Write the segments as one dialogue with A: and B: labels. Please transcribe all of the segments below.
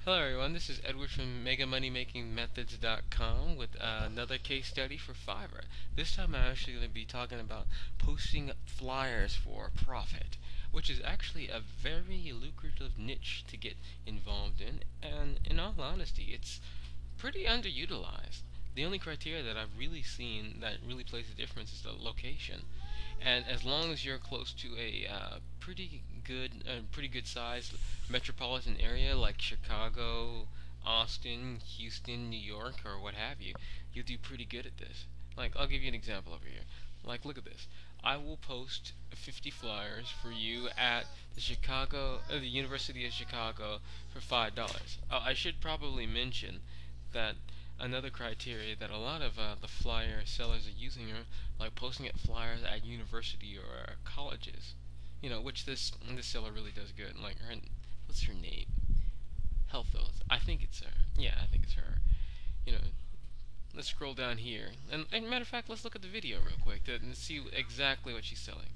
A: Hello everyone, this is Edward from MegaMoneyMakingMethods.com with another case study for Fiverr. This time I'm actually going to be talking about posting flyers for profit, which is actually a very lucrative niche to get involved in, and in all honesty, it's pretty underutilized. The only criteria that I've really seen that really plays a difference is the location. And as long as you're close to a pretty good sized metropolitan area like Chicago, Austin, Houston, New York, or what have you, you'll do pretty good at this. Like, I'll give you an example over here. Like, look at this. I will post 50 flyers for you at the University of Chicago for $5. I should probably mention that another criteria that a lot of the flyer sellers are using are like posting at flyers at university or colleges. Which this seller really does good. Like what's her name? Health Oath. I think it's her. Yeah, I think it's her. You know, let's scroll down here. And matter of fact, let's look at the video real quick and see exactly what she's selling.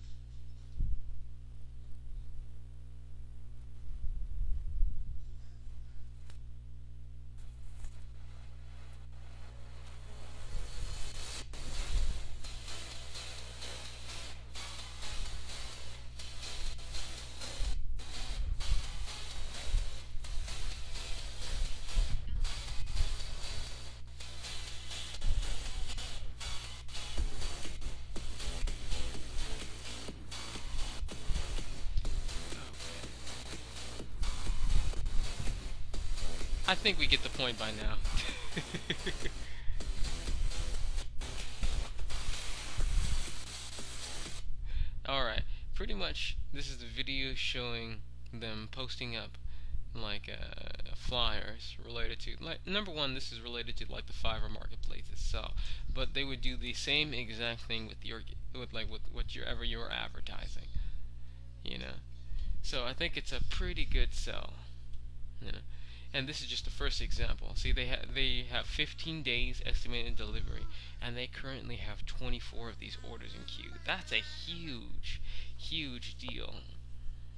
A: I think we get the point by now. Alright, pretty much this is the video showing them posting up like flyers related to, like, number one, this is related to like the Fiverr marketplace itself, but they would do the same exact thing with what you're advertising, you know. So I think it's a pretty good sell, you know. And this is just the first example. See, they have 15 days estimated delivery, and they currently have 24 of these orders in queue. That's a huge deal,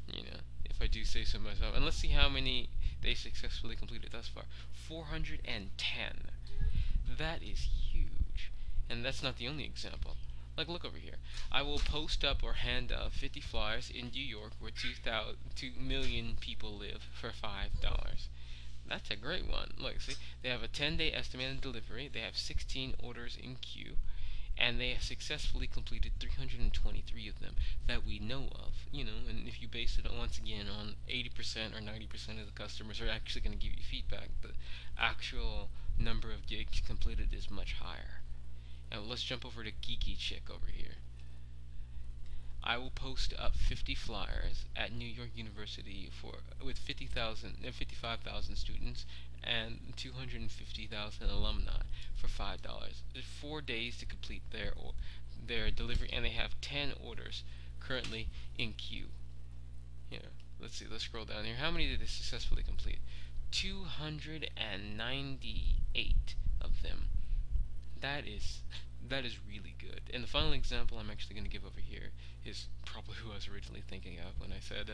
A: you know, if I do say so myself. And let's see how many they successfully completed thus far. 410. That is huge. And that's not the only example. Like, look over here. I will post up or hand out 50 flyers in New York where 2 million people live for $5. That's a great one. Look, see, they have a 10-day estimated delivery. They have 16 orders in queue, and they have successfully completed 323 of them that we know of. And if you base it once again on 80% or 90% of the customers are actually going to give you feedback, the actual number of gigs completed is much higher. Now let's jump over to Geeky Chick over here. I will post up 50 flyers at New York University with 55,000 students and 250,000 alumni for $5. There's 4 days to complete their delivery, and they have 10 orders currently in queue. Let's see. Let's scroll down here. How many did they successfully complete? 298 of them. That is really good. And the final example I'm actually going to give over here is probably who I was originally thinking of when I said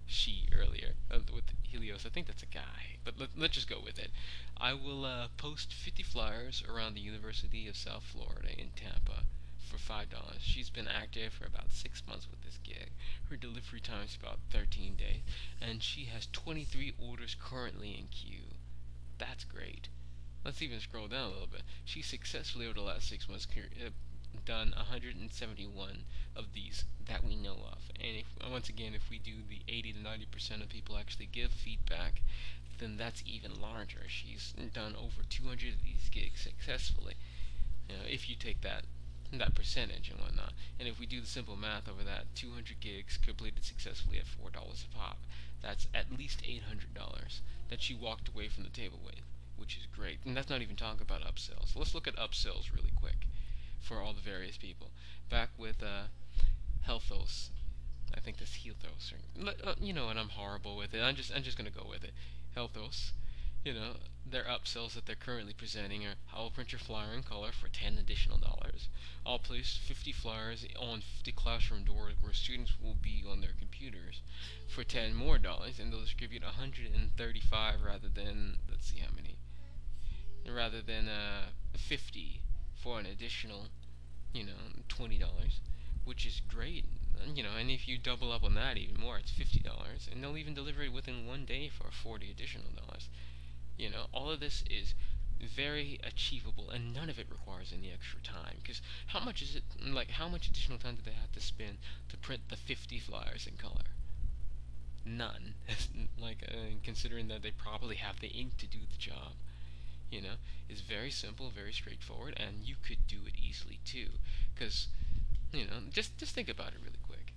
A: she earlier with Helios. I think that's a guy, but let's just go with it. I will post 50 flyers around the University of South Florida in Tampa for $5. She's been active for about 6 months with this gig. Her delivery time is about 13 days, and she has 23 orders currently in queue. That's great. Let's even scroll down a little bit. She successfully, over the last 6 months, done 171 of these that we know of. And once again, if we do the 80 to 90% of people actually give feedback, then that's even larger. She's done over 200 of these gigs successfully. If you take that percentage and whatnot, and if we do the simple math over that, 200 gigs completed successfully at $4 a pop. That's at least $800 that she walked away from the table with, which is great. And that's not even talking about upsells. Let's look at upsells really quick for all the various people. Back with Healthos. I think that's Healthos. You know what? I'm horrible with it. I'm just gonna go with it. Healthos. You know, their upsells that they're currently presenting are: I will print your flyer in color for $10 additional. I'll place 50 flyers on 50 classroom doors where students will be on their computers for $10 more, and they'll distribute 135 rather than, let's see how many, rather than 50 for an additional, $20, which is great. And if you double up on that even more, it's $50, and they'll even deliver it within 1 day for $40 additional. All of this is very achievable, and none of it requires any extra time. Because how much is it? Like, how much additional time do they have to spend to print the 50 flyers in color? None. Considering that they probably have the ink to do the job. You know, it's very simple, very straightforward, and you could do it easily too. Because just think about it really quick.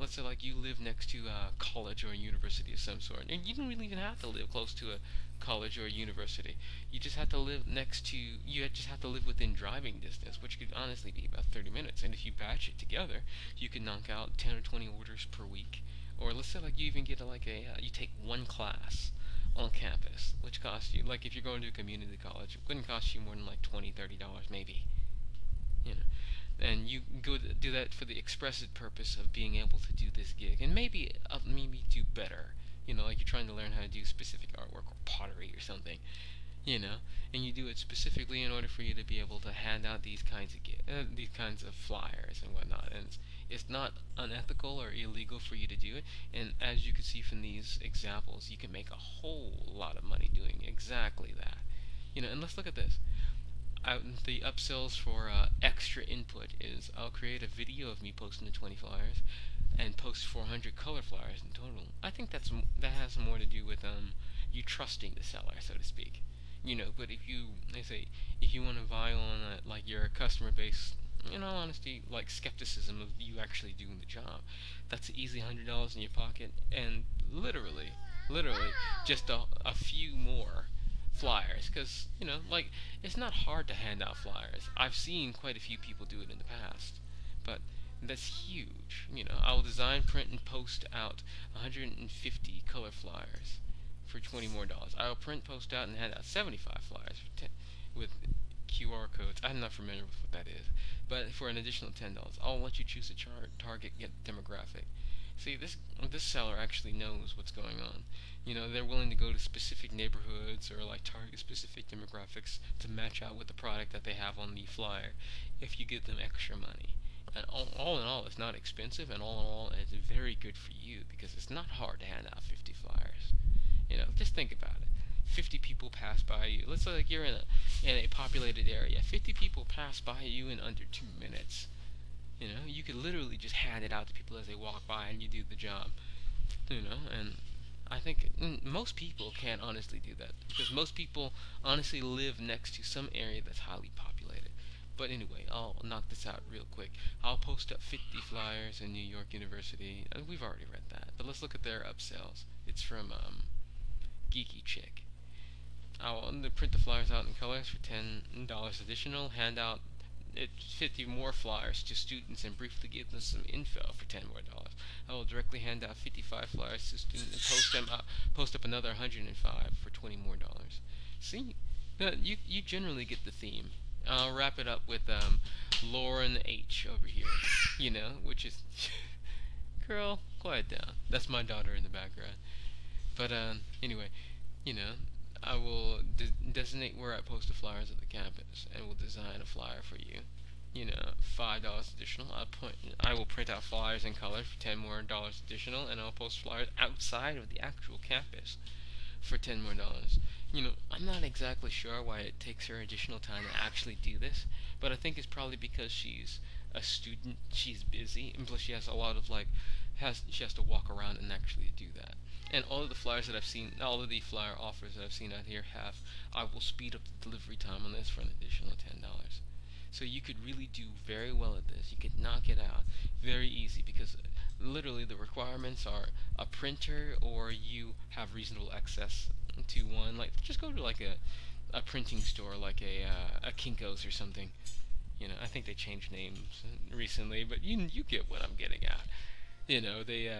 A: Let's say like you live next to a college or a university of some sort, and you don't really even have to live close to a college or a university. You just have to live next to. You just have to live within driving distance, which could honestly be about 30 minutes. And if you batch it together, you can knock out 10 or 20 orders per week. Or let's say like you even get you take one class on campus, which costs you, like if you're going to a community college, it wouldn't cost you more than like $20, $30 maybe. You know, and you go do that for the expressive purpose of being able to do this gig, and maybe do better. Like you're trying to learn how to do specific artwork or pottery or something. And you do it specifically in order for you to be able to hand out these kinds of flyers and whatnot. And it's not unethical or illegal for you to do it. And as you can see from these examples, you can make a whole lot of money doing exactly that. And let's look at this. The upsells for extra input is I'll create a video of me posting the 20 flyers and post 400 color flyers in total. I think that has more to do with you trusting the seller, so to speak. But if you want to vie on like your customer base, in all honesty, like skepticism of you actually doing the job, that's an easy $100 in your pocket, and literally, just a few more flyers, because like it's not hard to hand out flyers. I've seen quite a few people do it in the past, but that's huge. I will design, print, and post out 150 color flyers for $20 more. I will print, post out, and hand out 75 flyers with QR codes. I'm not familiar with what that is, but for an additional $10, I'll let you choose a target demographic. See, this seller actually knows what's going on. They're willing to go to specific neighborhoods or like target specific demographics to match out with the product that they have on the flyer if you give them extra money. And all in all, it's not expensive, and all in all, it's very good for you because it's not hard to hand out 50 flyers. Just think about it. 50 people pass by you. Let's say like you're in a populated area. 50 people pass by you in under 2 minutes. You could literally just hand it out to people as they walk by, and you do the job. And I think most people can't honestly do that because most people honestly live next to some area that's highly populated. But anyway, I'll knock this out real quick. I'll post up 50 flyers in New York University. We've already read that, but let's look at their upsells. It's from Geeky Chick. I'll print the flyers out in colors for $10 additional. Hand out 50 more flyers to students and briefly give them some info for $10 more. I will directly hand out 55 flyers to students and post up another 105 for $20 more. See, you generally get the theme. I'll wrap it up with Lauren H over here, which is girl, quiet down. That's my daughter in the background. But anyway, I will designate where I post the flyers at the campus, and will design a flyer for you. $5 additional. I will print out flyers in color for $10 more additional, and I'll post flyers outside of the actual campus for $10 more. I'm not exactly sure why it takes her additional time to actually do this, but I think it's probably because she's a student, she's busy, and plus she has a lot of she has to walk around and actually do that. And all of the flyers that I've seen, all of the flyer offers that I've seen out here I will speed up the delivery time on this for an additional $10. So you could really do very well at this. You could knock it out very easy because literally the requirements are a printer, or you have reasonable access to one. Like just go to like a printing store like a Kinko's or something. I think they changed names recently, but you get what I'm getting at. They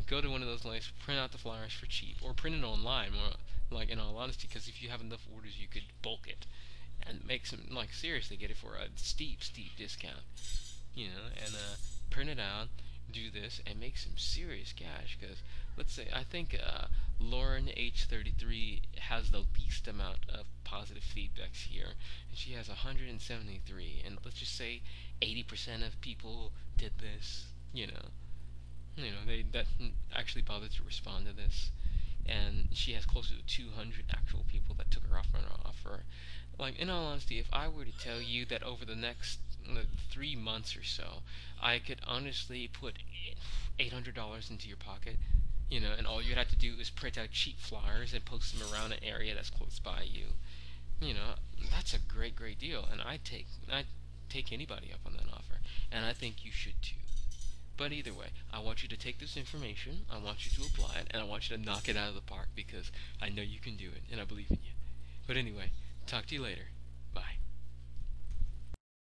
A: go to one of those nice, print out the flyers for cheap, or print it online, or Like, in all honesty, because if you have enough orders, you could bulk it and make some, like, seriously get it for a steep discount, and print it out, do this, and make some serious cash. Because let's say I think Lauren H33 has the least amount of positive feedbacks here, and she has 173. And let's just say 80% of people did this. They that actually bothered to respond to this, and she has closer to 200 actual people that took her off on her offer. Like, in all honesty, if I were to tell you that over the next 3 months or so, I could honestly put $800 into your pocket, and all you'd have to do is print out cheap flyers and post them around an area that's close by you, you know, that's a great deal, and I take anybody up on that offer, and I think you should too. But either way, I want you to take this information, I want you to apply it, and I want you to knock it out of the park because I know you can do it, and I believe in you. But anyway, talk to you later.